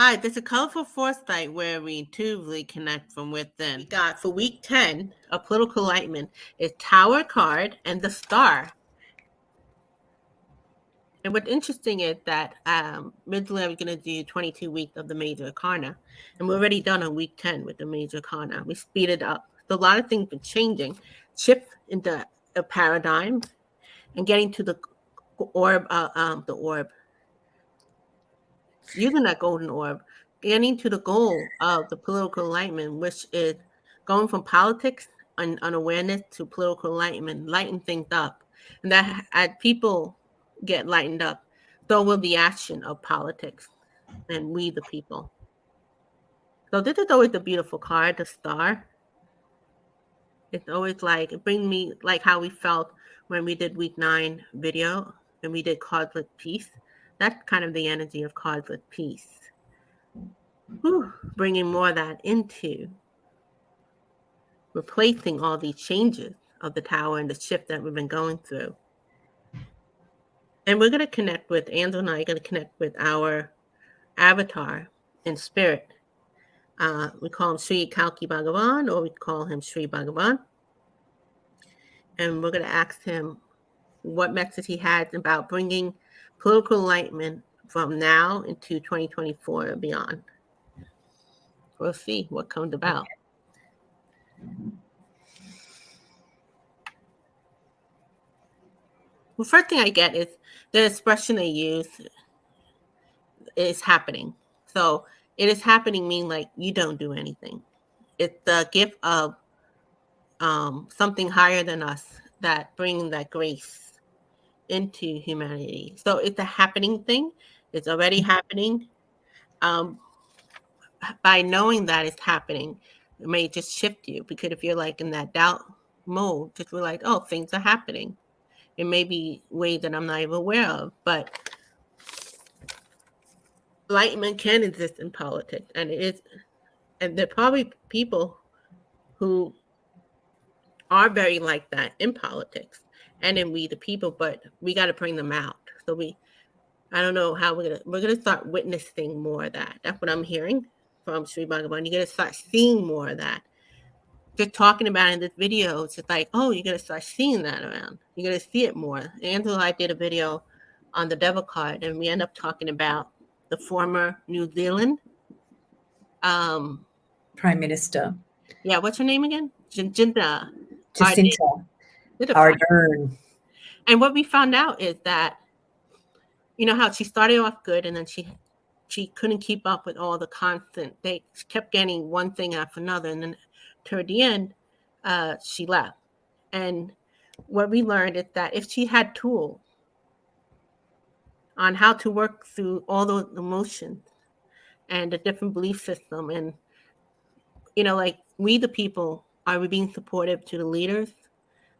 Hi, this is Colorful Foresight, where we intuitively connect from within. We got for week 10 of Political Enlightenment is Tower card and the Star. And what's interesting is that originally I was going to do 22 weeks of the Major Arcana, and we're already done on week 10 with the Major Arcana. We speed it up. So a lot of things been changing. Shift into a paradigm and getting to the orb, using that golden orb, getting to the goal of the political enlightenment, which is going from politics and unawareness to political enlightenment, lighten things up. And that as people get lightened up, so will the action of politics and we the people. So this is always a beautiful card, the Star. It's always like, it brings me like how we felt when we did week 9 video and we did cards with peace. That's kind of the energy of cards with peace. Bringing more of that into replacing all these changes of the tower and the shift that we've been going through. And we're going to connect with, Angela and I are going to connect with our avatar in spirit. We call him Sri Kalki Bhagavan, or we call him Sri Bhagavan. And we're going to ask him what message he has about bringing political enlightenment from now into 2024 and beyond. We'll see what comes about. The first thing I get is the expression they use is happening. So it is happening mean like you don't do anything. It's the gift of something higher than us that bringing that grace into humanity. So it's a happening thing. It's already happening. By knowing that it's happening, it may just shift you, because if you're like in that doubt mode, just realize, oh, things are happening. It may be ways that I'm not even aware of, but enlightenment can exist in politics, and it is, and there are probably people who are very like that in politics and in we the people, but we got to bring them out. So I don't know how we're gonna start witnessing more of that. That's what I'm hearing from Sri Bhagavan. You're gonna start seeing more of that. Just talking about it in this video, it's just like, oh, you're gonna start seeing that around. You're gonna see it more. Angela and I did a video on the devil card, and we end up talking about the former New Zealand Prime Minister. Yeah, what's her name again? Jacinta Ardern. And what we found out is that, you know how she started off good, and then she couldn't keep up with all the constant. They kept getting one thing after another, and then toward the end, she left. And what we learned is that if she had tools on how to work through all those emotions and the different belief system, and like we the people, are we being supportive to the leaders?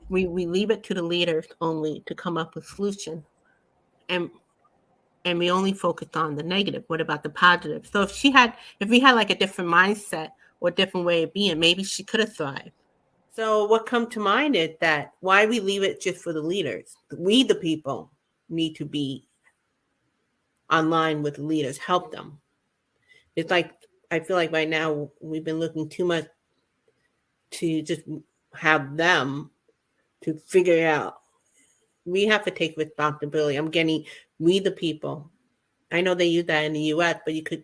We leave it to the leaders only to come up with solution, and we only focused on the negative. What about the positive? So if we had like a different mindset or a different way of being, maybe she could have thrived. So what come to mind is that why we leave it just for the leaders. We the people need to be online with the leaders, help them. It's like, I feel like right now we've been looking too much to just have them to figure it out. We have to take responsibility. I'm getting we the people. I know they use that in the US, but you could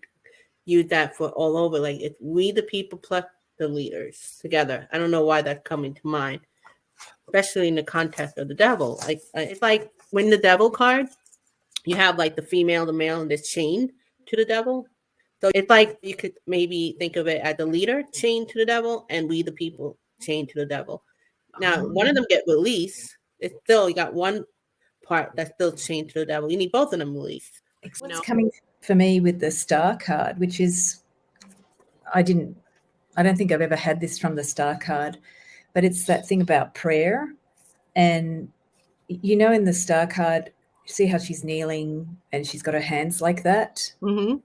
use that for all over. Like, it's we the people plus the leaders together. I don't know why that's coming to mind, especially in the context of the devil. Like, it's like when the devil card, you have like the female, the male, and it's chained to the devil. So it's like you could maybe think of it as the leader chained to the devil and we the people chained to the devil. Now, one of them get released. It's still, you got one part that's still chained to the devil. You need both of them released. What's coming for me with the Star card, which is, I don't think I've ever had this from the Star card, but it's that thing about prayer. And, in the Star card, see how she's kneeling and she's got her hands like that? Mm-hmm.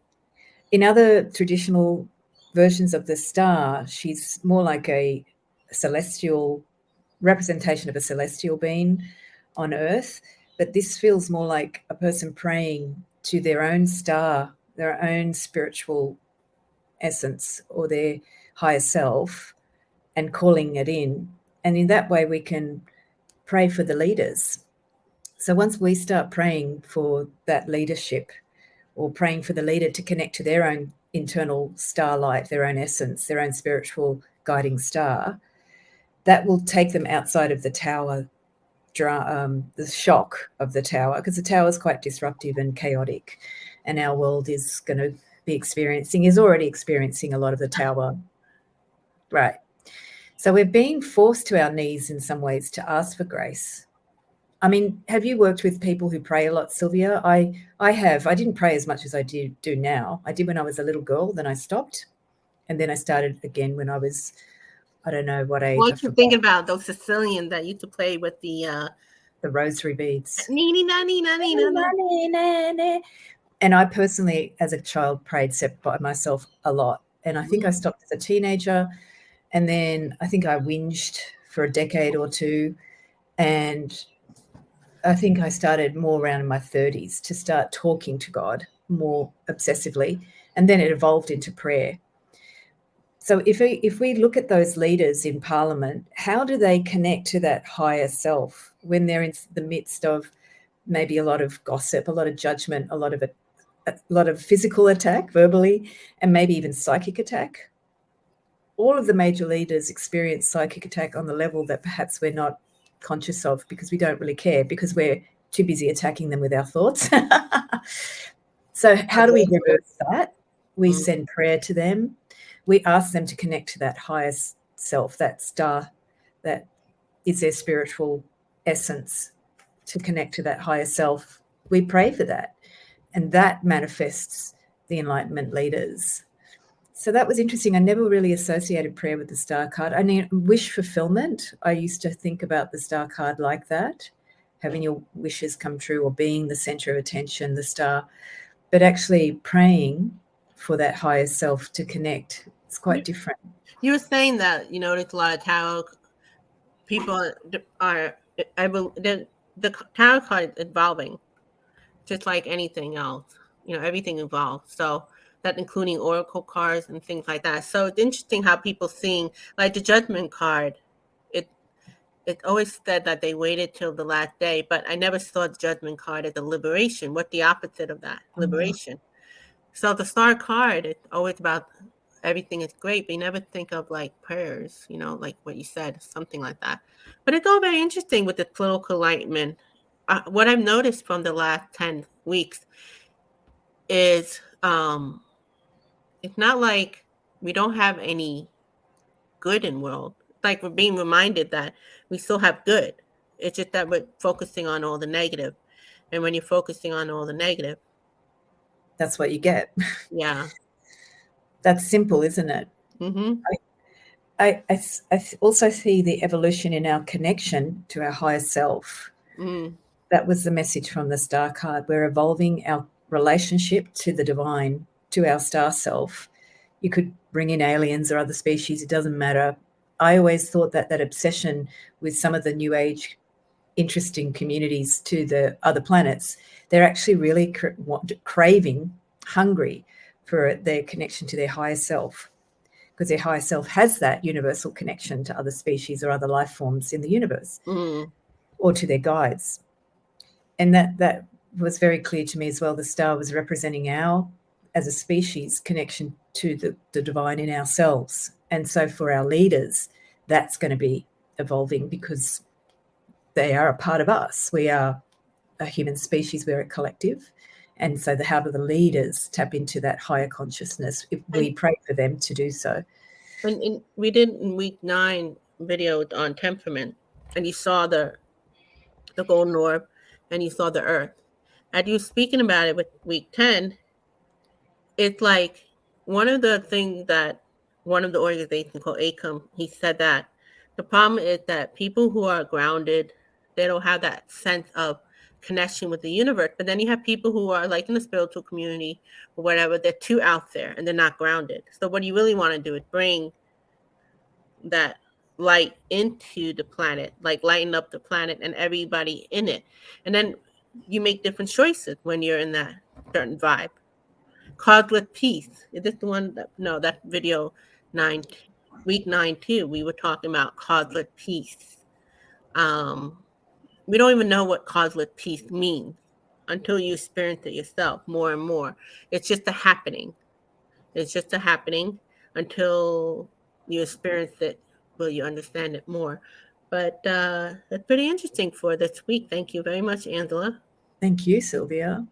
In other traditional versions of the star, she's more like a celestial representation of a celestial being on Earth. But this feels more like a person praying to their own star their own spiritual essence or their higher self and calling it in. And in that way, we can pray for the leaders. So once we start praying for that leadership or praying for the leader to connect to their own internal starlight, their own essence, their own spiritual guiding star, that will take them outside of the tower, the shock of the tower, because the tower is quite disruptive and chaotic. And our world is going to be is already experiencing a lot of the tower. Right. So we're being forced to our knees in some ways to ask for grace. I mean, have you worked with people who pray a lot, Sylvia? I have. I didn't pray as much as I do now. I did when I was a little girl, then I stopped. And then I started again when I was, I don't know what age. What you think about those Sicilians that used to play with the rosary beads? And I personally, as a child, prayed by myself a lot. And I think I stopped as a teenager. And then I think I whinged for a decade or two. And I think I started more around in my 30s to start talking to God more obsessively. And then it evolved into prayer. So if we look at those leaders in Parliament, how do they connect to that higher self when they're in the midst of maybe a lot of gossip, a lot of judgment, a lot of physical attack verbally, and maybe even psychic attack? All of the major leaders experience psychic attack on the level that perhaps we're not conscious of because we don't really care, because we're too busy attacking them with our thoughts. So how do we reverse that? We send prayer to them. We ask them to connect to that highest self, that star that is their spiritual essence, to connect to that higher self. We pray for that. And that manifests the Enlightenment leaders. So that was interesting. I never really associated prayer with the star card. I mean, wish fulfillment. I used to think about the star card like that, having your wishes come true or being the center of attention, the star. But actually praying for that higher self to connect, it's quite different. You were saying that, there's a lot of tarot people are, the tarot card is evolving, just like anything else. Everything evolves. So that including oracle cards and things like that. So it's interesting how people seeing, like the judgment card, it always said that they waited till the last day, but I never saw the judgment card as a liberation. What's the opposite of that? Liberation. So the star card, it's always about everything is great, but you never think of like prayers, like what you said, something like that. But it's all very interesting with the political enlightenment. What I've noticed from the last 10 weeks is it's not like we don't have any good in the world. It's like we're being reminded that we still have good. It's just that we're focusing on all the negative. And when you're focusing on all the negative, that's what you get. Yeah. That's simple, isn't it? Mm-hmm. I also see the evolution in our connection to our higher self. That was the message from the star card. We're evolving our relationship to the divine, to our star self. You could bring in aliens or other species, it doesn't matter. I always thought that obsession with some of the new age interesting communities to the other planets, they're actually really craving, hungry for their connection to their higher self, because their higher self has that universal connection to other species or other life forms in the universe, or to their guides. And that was very clear to me as well. The star was representing our, as a species, connection to the divine in ourselves. And so for our leaders, that's going to be evolving, because they are a part of us. We are a human species, we're a collective. And so how do the leaders tap into that higher consciousness if we pray for them to do so? And we did in week 9 video on temperament, and you saw the golden orb and you saw the earth. And you speaking about it with week 10, it's like one of the things that one of the organizations called ACOM, he said that the problem is that people who are grounded, they don't have that sense of connection with the universe. But then you have people who are like in the spiritual community or whatever, they're too out there and they're not grounded. So what you really want to do is bring that light into the planet, like lighten up the planet and everybody in it. And then you make different choices when you're in that certain vibe. Causeless peace. Is this the one that, no, that's video 9, week 9 too. We were talking about causeless peace. We don't even know what causeless peace means until you experience it yourself more and more. It's just a happening. It's just a happening until you experience it, will you understand it more. But that's pretty interesting for this week. Thank you very much, Angela. Thank you, Sylvia.